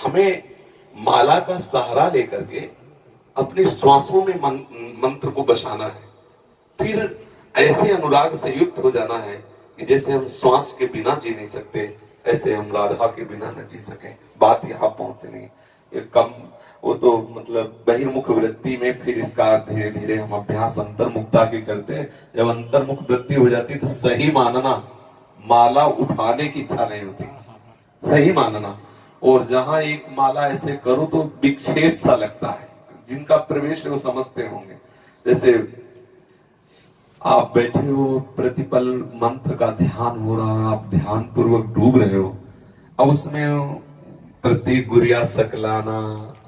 हमें माला का सहारा लेकर के अपने श्वासों में मंत्र को बसाना है। फिर ऐसे अनुराग से युक्त हो जाना है कि जैसे हम श्वास के बिना जी नहीं सकते, ऐसे हम राधा के बिना न जी सके। बात यहाँ पहुंचनी, ये कम वो तो मतलब बहिर्मुख वृत्ति में, फिर इसका धीरे धीरे हम अभ्यास अंतर्मुखता के करते हैं। जब अंतर्मुख वृत्ति हो जाती तो सही मानना, माला उठाने की इच्छा नहीं होती, सही मानना। और जहां एक माला ऐसे करो तो विक्षेप सा लगता है, जिनका प्रवेश है वो समझते होंगे। जैसे आप बैठे हो, प्रतिपल मंत्र का ध्यान हो रहा, आप ध्यान पूर्वक डूब रहे हो, अब उसमें प्रत्येक गुरिया सकलाना,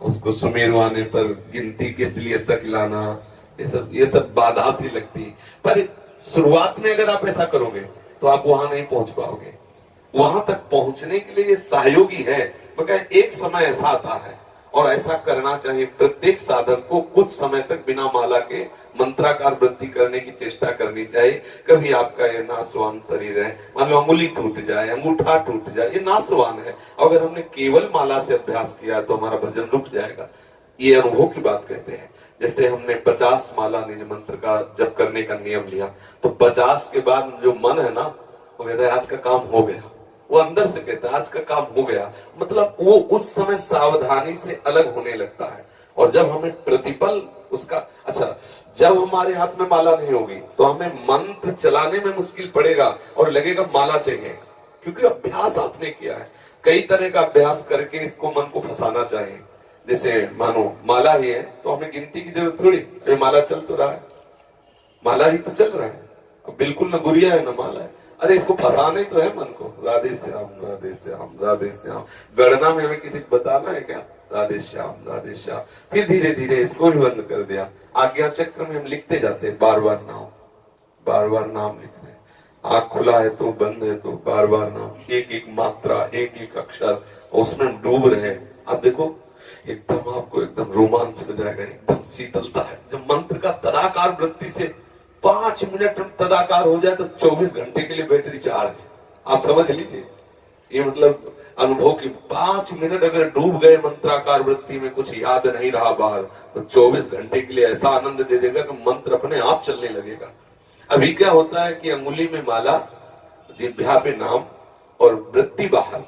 उसको सुमेरवाने पर गिनती किस लिए सकलाना, ये सब बाधा सी लगती है। पर शुरुआत में अगर आप ऐसा करोगे तो आप वहां नहीं पहुंच पाओगे। वहां तक पहुंचने के लिए ये सहयोगी है, मगर एक समय ऐसा आता है और ऐसा करना चाहिए। प्रत्येक साधक को कुछ समय तक बिना माला के मंत्राकार वृद्धि करने की चेष्टा करनी चाहिए। कभी आपका ये नासवान शरीर है, मान लो अंगुली टूट जाए, अंगूठा टूट जाए, ये नासवान है। अगर हमने केवल माला से अभ्यास किया तो हमारा भजन रुक जाएगा। ये अनुभव की बात कहते हैं। जैसे हमने 50 माला निज मंत्र का जप करने का नियम लिया, तो 50 के बाद जो मन है ना, वो कहता है आज का काम हो गया। वो अंदर से कहता है आज का काम हो गया, मतलब वो उस समय सावधानी से अलग होने लगता है। और जब हमें प्रतिपल उसका, अच्छा, जब हमारे हाथ में माला नहीं होगी तो हमें मंत्र चलाने में मुश्किल पड़ेगा और लगेगा माला चाहिए, क्योंकि अभ्यास आपने किया है। कई तरह का अभ्यास करके इसको मन को फंसाना चाहिए। जैसे मानो माला ही है तो हमें गिनती की जरूरत थोड़ी, ये माला चल तो रहा है, माला ही तो चल रहा है, अब बिल्कुल न गुरिया है न माला है। अरे इसको फंसाना ही तो है मन को, राधे श्याम राधे श्याम राधे श्याम। गणना में हमें किसी को बताना है क्या, राधे श्याम राधे श्याम। फिर धीरे धीरे इसको भी बंद कर दिया। आज्ञा चक्र में हम लिखते जाते हैं, बार बार नाम, बार बार नाम लिख रहे हैं। आंख खुला है तो बंद है तो बार बार नाम, एक एक मात्रा, एक एक अक्षर, उसमें हम डूब रहे हैं। अब देखो एकदम आपको एकदम रोमांच हो जाएगा, एकदम शीतलता है। जब मंत्र का तदाकार वृत्ति से 5 मिनट तदाकार हो जाए तो 24 घंटे के लिए बैटरी चार्ज। आप समझ लीजिए, ये मतलब अनुभव की 5 मिनट अगर डूब गए मंत्राकार वृत्ति में, कुछ याद नहीं रहा बाहर, तो 24 घंटे के लिए ऐसा आनंद दे देगा कि मंत्र अपने आप चलने लगेगा। अभी क्या होता है कि अंगुली में माला, जिह्वा पे नाम और वृत्ति बाहर,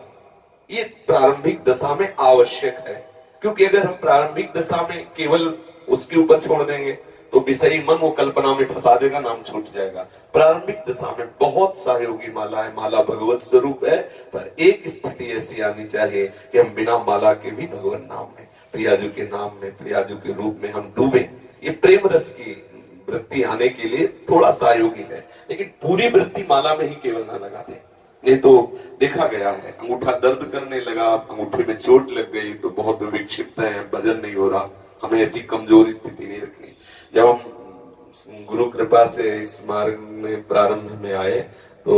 ये प्रारंभिक दशा में आवश्यक है। क्योंकि अगर हम प्रारंभिक दशा में केवल उसके ऊपर छोड़ देंगे तो विषयी मन वो कल्पना में फंसा देगा, नाम छूट जाएगा। प्रारंभिक दशा में बहुत सहयोगी माला है, माला भगवत स्वरूप है, पर एक स्थिति ऐसी आनी चाहिए कि हम बिना माला के भी भगवान नाम में, प्रियाजू के नाम में, प्रियाजू के रूप में हम डूबे। ये प्रेम रस की वृत्ति आने के लिए थोड़ा सहयोगी है, लेकिन पूरी वृत्ति माला में ही केवल ना लगाते। ये तो देखा गया है, अंगूठा दर्द करने लगा, अंगूठे में चोट लग गई तो बहुत विक्षिप्त है, भजन नहीं हो रहा। हमें ऐसी कमजोर स्थिति नहीं रखनी। जब हम गुरु कृपा से इस मार्ग में प्रारंभ में आए तो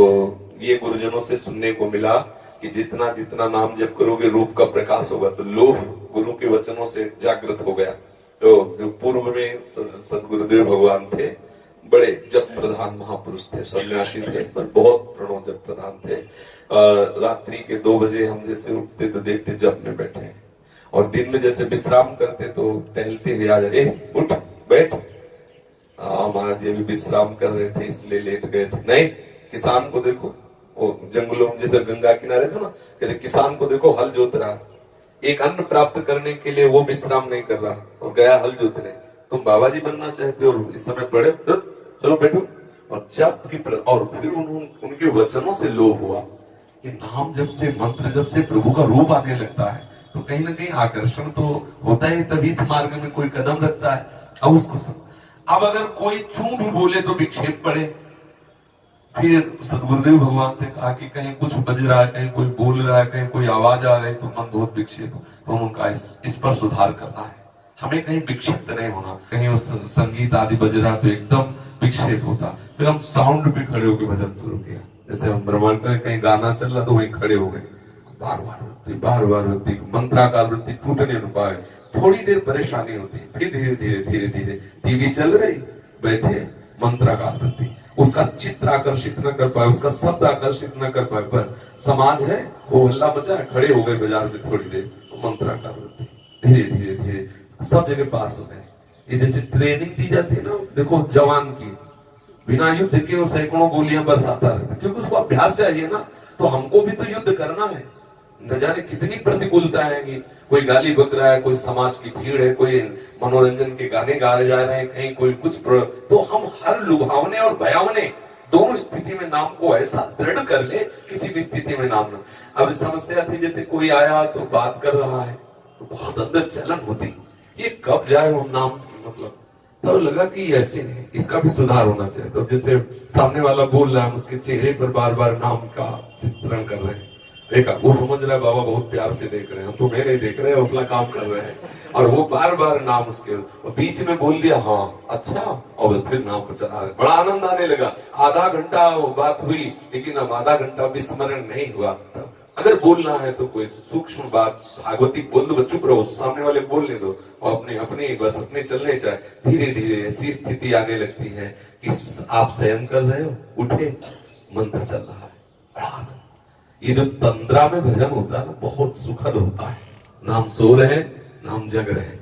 ये गुरुजनों से सुनने को मिला कि जितना जितना नाम जप करोगे रूप का प्रकाश होगा। तो लोभ गुरु के वचनों से जागृत हो गया। तो जो पूर्व में सदगुरुदेव भगवान थे, बड़े जप प्रधान महापुरुष थे, सन्यासी थे, पर बहुत प्रणव जप प्रधान थे। रात्रि के 2 बजे हम जैसे उठते तो देखते जप में बैठे हैं, और दिन में जैसे विश्राम करते तो टहलते हुए आ जाए, उठ बैठ। महाराज जी भी विश्राम कर रहे थे इसलिए लेट गए थे। नहीं, किसान को देखो, वो जंगलों में जैसे गंगा किनारे था ना, कहते किसान को देखो हल जोत रहा, एक अन्न प्राप्त करने के लिए वो विश्राम नहीं कर रहा और गया हल जोतने। तुम बाबा जी बनना चाहते हो इस समय पढ़े, चलो बैठो। और जब की और फिर उनके वचनों से लोभ हुआ कि नाम जब से, मंत्र जब से प्रभु का रूप आने लगता है तो कहीं ना कहीं आकर्षण तो होता है, तभी इस मार्ग में कोई कदम रखता है। अब उसको अब अगर कोई चू भी बोले तो विक्षेप पड़े। फिर सदगुरुदेव भगवान से कहा कि कहीं कुछ बज रहा है, कहीं कोई बोल रहा है, कहीं कोई आवाज आ रही तो मन बहुत विक्षेप, तो उनका इस पर सुधार करना है। हमें कहीं विक्षिप्त नहीं होना, कहीं उस संगीत आदि बज रहा तो एकदम विक्षेप होता। फिर हम साउंड पे खड़े होकर भजन शुरू किया। जैसे हम ब्रह्मांड में कहीं गाना चल रहा तो वहीं खड़े हो गए, बार बार वृत्ति, मंत्राकार वृत्ति टूटने न पाए। थोड़ी देर परेशानी होती, फिर धीरे धीरे टीवी चल रही, बैठे मंत्राकार वृत्ति। उसका चित्र आकर्षित न कर पाए, उसका शब्द आकर्षित न कर पाए, पर समाज है वो हल्ला मचा, खड़े हो गए बाजार में थोड़ी देर, मंत्राकार होते धीरे धीरे धीरे सब जगह पास हो गए। ये जैसे ट्रेनिंग दी जाती है ना, देखो जवान की, बिना युद्ध के वो सैकड़ों गोलियां बरसाता रहता, क्योंकि उसको अभ्यास चाहिए ना। तो हमको भी तो युद्ध करना है। न जाने कितनी प्रतिकूलता है कि कोई गाली बक रहा है, कोई समाज की भीड़ है, कोई मनोरंजन के गाने गाए जा रहे हैं, कहीं कोई कुछ तो हम हर लुभावने और भयावने दोनों स्थिति में नाम को ऐसा दृढ़ कर ले, किसी भी स्थिति में नाम ना। अब समस्या थी जैसे कोई आया तो बात कर रहा है तो बहुत अंदर जलन होती, ये कब जाए हम नाम, मतलब तो लगा कि ऐसे नहीं, इसका भी सुधार होना चाहिए। तो जैसे सामने वाला बोल रहा है, उसके चेहरे पर बार बार नाम का चित्रण कर रहे हैं, देखा वो समझ रहा है बाबा बहुत प्यार से देख रहे हैं, हम तो नहीं देख रहे हैं, अपना काम कर रहे हैं, और वो बार बार नाम उसके बीच में बोल दिया हाँ अच्छा, और फिर नाम को चला रहे, बड़ा आनंद आने लगा। आधा घंटा वो बात हुई, लेकिन अब आधा घंटा विस्मरण नहीं हुआ। अगर बोलना है तो कोई सूक्ष्म बात भागवती बोल दो, चुप रहो, सामने वाले बोलने दो, और अपने अपने बस अपने चलने चाहे। धीरे धीरे ऐसी स्थिति आने लगती है कि आप शयन कर रहे हो, उठे, मंत्र चल रहा है, बड़ा आनंद। ये जो तंद्रा में भजन होता है ना, बहुत सुखद होता है। नाम सो रहे, नाम जग रहे,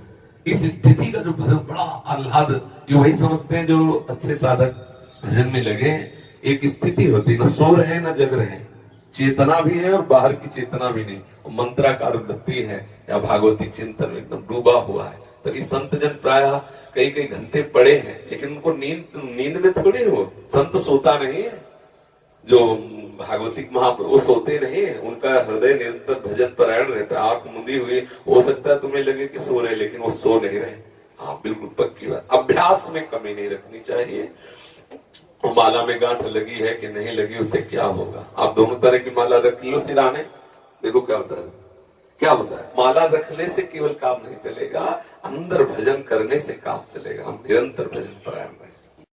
इस स्थिति का जो भजन बड़ा आह्लाद, ये वही समझते हैं जो अच्छे साधक भजन में लगे। एक स्थिति होती है, न सो रहे न जग रहे, चेतना भी है और बाहर की चेतना भी नहीं, मंत्राकार वृत्ति है या भागवती चिंतन में एकदम डूबा हुआ है। तभी संत जन प्राय कई कई घंटे पड़े हैं, लेकिन उनको नींद में थोड़ी हो, संत सोता नहीं है। जो भागवतिक महाप्रभु सोते नहीं है, उनका हृदय निरंतर भजन परायण रहता है। आंख मुंदी हुई, हो सकता है तुम्हें लगे कि सो रहे, लेकिन वो सो नहीं रहे। हाँ बिल्कुल पक्की बात, अभ्यास में कमी नहीं रखनी चाहिए। माला में गांठ लगी है कि नहीं लगी, उससे क्या होगा। आप दोनों तरह की माला रख लो सिराने, देखो क्या होता है, क्या होता है। माला रखने से केवल काम नहीं चलेगा, अंदर भजन करने से काम चलेगा। हम निरंतर भजन परायण रहे।